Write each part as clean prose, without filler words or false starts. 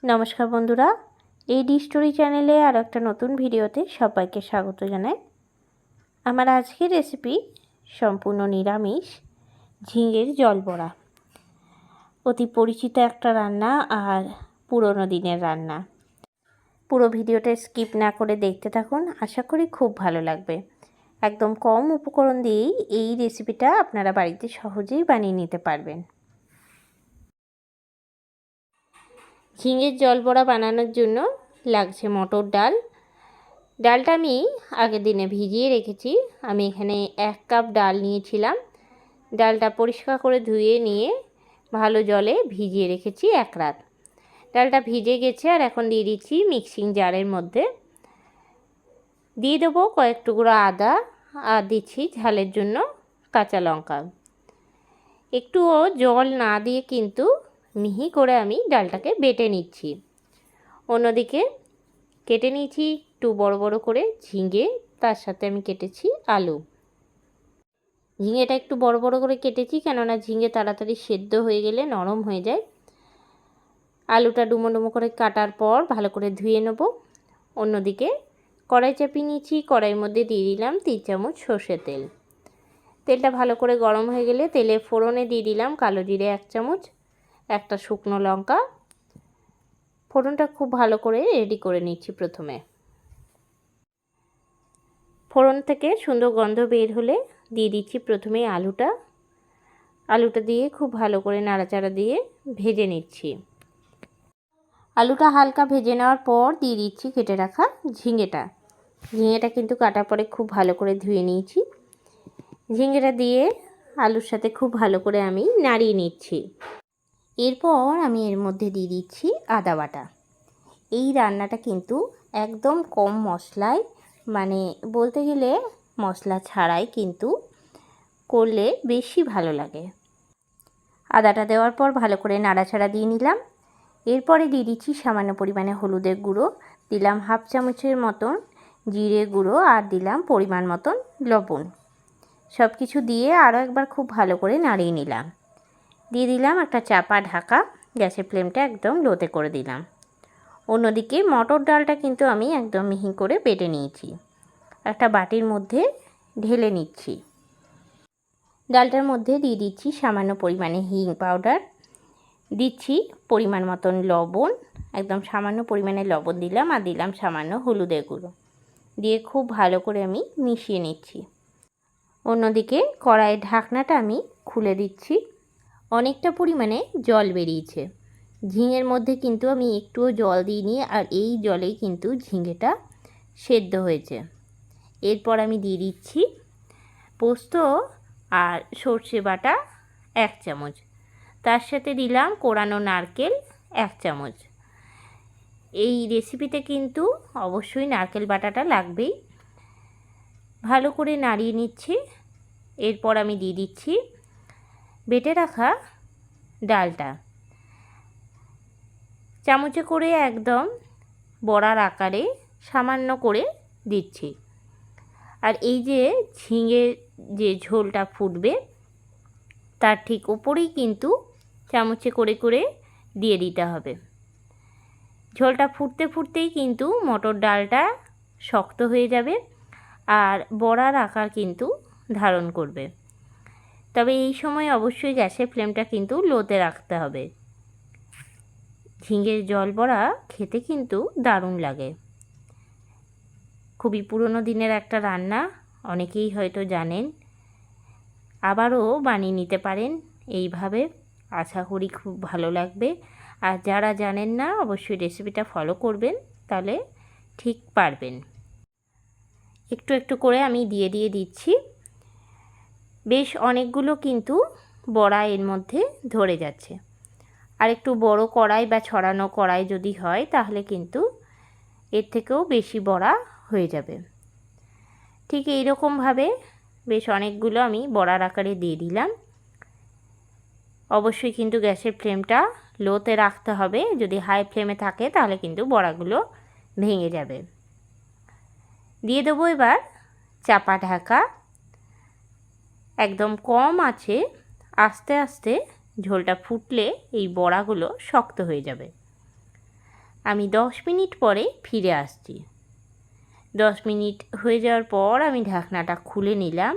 নমস্কার বন্ধুরা, এই ডি স্টোরি চ্যানেলে আর একটা নতুন ভিডিওতে সবাইকে স্বাগত জানাই। আমার আজকের রেসিপি সম্পূর্ণ নিরামিষ ঝিঙের জল বড়া। অতি পরিচিত একটা রান্না আর পুরনো দিনের রান্না। পুরো ভিডিওটা স্কিপ না করে দেখতে থাকুন, আশা করি খুব ভালো লাগবে। একদম কম উপকরণ দিয়েই এই রেসিপিটা আপনারা বাড়িতে সহজেই বানিয়ে নিতে পারবেন। ঝিঙের জল বড়া বানানোর জন্য লাগছে মটর ডাল। ডালটা আমি আগের দিনে ভিজিয়ে রেখেছি। আমি এখানে 1 কাপ ডাল নিয়েছিলাম। ডালটা পরিষ্কার করে ধুয়ে নিয়ে ভালো জলে ভিজিয়ে রেখেছি 1 রাত। ডালটা ভিজে গেছে আর এখন দিয়ে দিচ্ছি মিক্সিং জারের মধ্যে। দিয়ে দেবো কয়েক টুকরো আদা আর দিচ্ছি ঝালের জন্য কাঁচা লঙ্কা। একটুও জল না দিয়ে কিন্তু মিহি করে আমি ডালটাকে বেটে নিচ্ছি। অন্যদিকে কেটে নিয়েছি একটু বড় বড় করে ঝিঙে, তার সাথে আমি কেটেছি আলু। ঝিঙেটা একটু বড় বড় করে কেটেছি, কেননা ঝিঙে তাড়াতাড়ি সেদ্ধ হয়ে গেলে নরম হয়ে যায়। আলুটা ডুমো ডুমো করে কাটার পর ভালো করে ধুয়ে নেব। অন্যদিকে কড়াই চাপিয়ে নিয়েছি, কড়াইয়ের মধ্যে দিয়ে দিলাম 3 চামচ সর্ষের তেল। তেলটা ভালো করে গরম হয়ে গেলে তেলে ফোড়নে দিয়ে দিলাম কালো জিরে 1 চামচ, একটা শুকনো লঙ্কা। ফোড়নটা খুব ভালো করে রেডি করে নিচ্ছি। প্রথমে ফোড়ন থেকে সুন্দর গন্ধ বের হলে দিয়ে দিচ্ছি প্রথমে আলুটা দিয়ে খুব ভালো করে নাড়াচাড়া দিয়ে ভেজে নিচ্ছি। আলুটা হালকা ভেজে নেওয়ার পর দিয়ে দিচ্ছি কেটে রাখা ঝিঙেটা কিন্তু কাটার পরে খুব ভালো করে ধুয়ে নিয়েছি। ঝিঙেটা দিয়ে আলুর সাথে খুব ভালো করে আমি নাড়িয়ে নিচ্ছি। এরপর আমি এর মধ্যে দিয়ে দিচ্ছি আদা বাটা। এই রান্নাটা কিন্তু একদম কম মশলায়, মানে বলতে গেলে মশলা ছাড়াই কিন্তু করলে বেশি ভালো লাগে। আদাটা দেওয়ার পর ভালো করে নাড়াচাড়া দিয়ে নিলাম। এরপরে দিয়ে দিচ্ছি সামান্য পরিমাণে হলুদের গুঁড়ো, দিলাম 1/2 চামচের মতন জিরে গুঁড়ো আর দিলাম পরিমাণ মতন লবণ। সব কিছু দিয়ে আরও একবার খুব ভালো করে নাড়িয়ে নিলাম। দিয়ে দিলাম একটা চাপা ঢাকা, গ্যাসের ফ্লেমটা একদম লোতে করে দিলাম। অন্যদিকে মটর ডালটা কিন্তু আমি একদম মিহি করে বেটে নিয়েছি, একটা বাটির মধ্যে ঢেলে নিচ্ছি। ডালটার মধ্যে দিয়ে দিচ্ছি সামান্য পরিমাণে হিং পাউডার, দিচ্ছি পরিমাণ মতন লবণ, একদম সামান্য পরিমাণে লবণ দিলাম, আর দিলাম সামান্য হলুদের গুঁড়ো। দিয়ে খুব ভালো করে আমি মিশিয়ে নিচ্ছি। অন্যদিকে কড়াইয়ের ঢাকনাটা আমি খুলে দিচ্ছি। অনেকটা পরিমাণে জল বেরিয়েছে। ঝিঙের মধ্যে কিন্তু আমি একটুও জল দিইনি, আর এই জলেই কিন্তু ঝিঙেটা সেদ্ধ হয়েছে। এরপর আমি দিয়ে দিচ্ছি পোস্ত আর সর্ষে বাটা 1 চামচ, তার সাথে দিলাম কোরানো নারকেল 1 চামচ। এই রেসিপিতে কিন্তু অবশ্যই নারকেল বাটাটা লাগবেই। ভালো করে নাড়িয়ে নিচ্ছি। এরপর আমি দিয়ে দিচ্ছি বেটে রাখা ডালটা, চামচে করে একদম বড়ার আকারে সামান্য করে দিচ্ছি। আর এই যে ঝিঙে যে ঝোলটা ফুটবে তার ঠিক উপরেই কিন্তু চামচে করে করে দিয়ে দিতে হবে। ঝোলটা ফুটতে ফুটতেই কিন্তু মটর ডালটা শক্ত হয়ে যাবে আর বড়ার আকার কিন্তু ধারণ করবে। তবে এই সময় অবশ্যই গ্যাসের ফ্লেমটা কিন্তু লোতে রাখতে হবে। ঝিঙের জল বড়া খেতে কিন্তু দারুণ লাগে। খুবই পুরনো দিনের একটা রান্না, অনেকেই হয়তো জানেন। আবারও বানিয়ে নিতে পারেন এইভাবে, আশা করি খুব ভালো লাগবে। আর যারা জানেন না অবশ্যই রেসিপিটা ফলো করবেন, তাহলে ঠিক পারবেন। একটু একটু করে আমি দিয়ে দিচ্ছি। বেশ অনেকগুলো কিন্তু বড়া এর মধ্যে ধরে যাচ্ছে। আর একটু বড় কড়াই বা ছড়ানো কড়াই যদি হয় তাহলে কিন্তু এর থেকেও বেশি বড়া হয়ে যাবে। ঠিক এই রকমভাবে বেশ অনেকগুলো আমি বড়ার আকারে দিয়ে দিলাম। অবশ্যই কিন্তু গ্যাসের ফ্লেমটা লোতে রাখতে হবে, যদি হাই ফ্লেমে থাকে তাহলে কিন্তু বড়াগুলো ভেঙে যাবে। দিয়ে দেবো এবার চাপা ঢাকা, একদম কম আছে, আস্তে আস্তে ঝোলটা ফুটলে এই বড়াগুলো শক্ত হয়ে যাবে। আমি 10 মিনিট পরে ফিরে আসছি। 10 মিনিট হয়ে যাওয়ার পর আমি ঢাকনাটা খুলে নিলাম।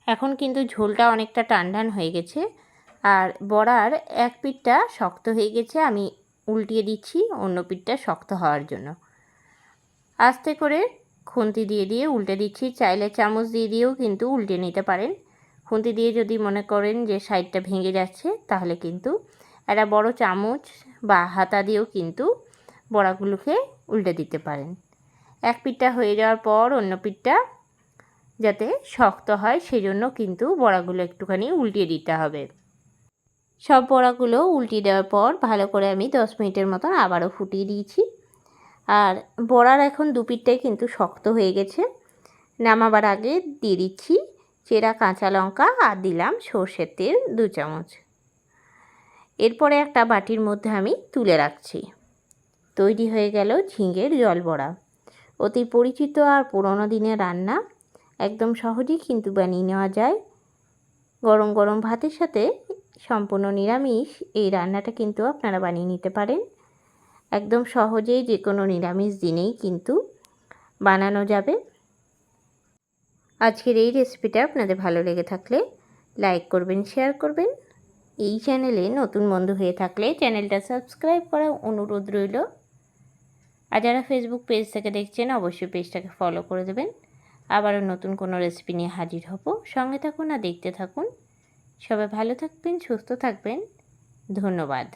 এখন কিন্তু ঝোলটা অনেকটা টানটান হয়ে গেছে, আর বড়ার এক পিঠটা শক্ত হয়ে গেছে। আমি উল্টিয়ে দিচ্ছি অন্য পিঠটা শক্ত হওয়ার জন্য। আস্তে করে খুন্তি দিয়ে দিয়ে উল্টে দিচ্ছি। চাইলে চামচ দিয়ে দিয়েও কিন্তু উল্টে নিতে পারেন। খুন্তি দিয়ে যদি মনে করেন যে সাইডটা ভেঙে যাচ্ছে, তাহলে কিন্তু একটা বড় চামচ বা হাতা দিয়েও কিন্তু বড়াগুলোকে উল্টে দিতে পারেন। এক পিঠটা হয়ে যাওয়ার পর অন্য পিঠটা যাতে শক্ত হয় সেজন্য কিন্তু বড়াগুলো একটুখানি উল্টিয়ে দিতে হবে। সব বড়াগুলো উল্টিয়ে দেওয়ার পর ভালো করে আমি 10 মিনিটের মতন আবারও ফুটিয়ে দিয়েছি। আর বড়ার এখন দু পিঠটাই কিন্তু শক্ত হয়ে গেছে। নামাবার আগে দিয়ে দিচ্ছি চেরা কাঁচা লঙ্কা আর দিলাম সর্ষের তেল 2 চামচ। এরপরে একটা বাটির মধ্যে আমি তুলে রাখছি। তৈরি হয়ে গেল ঝিঙের জল বড়া। অতি পরিচিত আর পুরোনো দিনের রান্না, একদম সহজেই কিন্তু বানিয়ে নেওয়া যায়। গরম গরম ভাতের সাথে সম্পূর্ণ নিরামিষ এই রান্নাটা কিন্তু আপনারা বানিয়ে নিতে পারেন। একদম সহজেই যে কোনো নিরামিষ দিনেই কিন্তু বানানো যাবে। আজকের এই রেসিপিটা আপনাদের ভালো লেগে থাকলে লাইক করবেন, শেয়ার করবেন। এই চ্যানেলে নতুন বন্ধু হয়ে থাকলে চ্যানেলটা সাবস্ক্রাইব করার অনুরোধ রইল। আর যারা ফেসবুক পেজ থেকে দেখছেন অবশ্যই পেজটাকে ফলো করে দেবেন। আবারও নতুন কোনো রেসিপি নিয়ে হাজির হব। সঙ্গে থাকুন আর দেখতে থাকুন। সবাই ভালো থাকবেন, সুস্থ থাকবেন। ধন্যবাদ।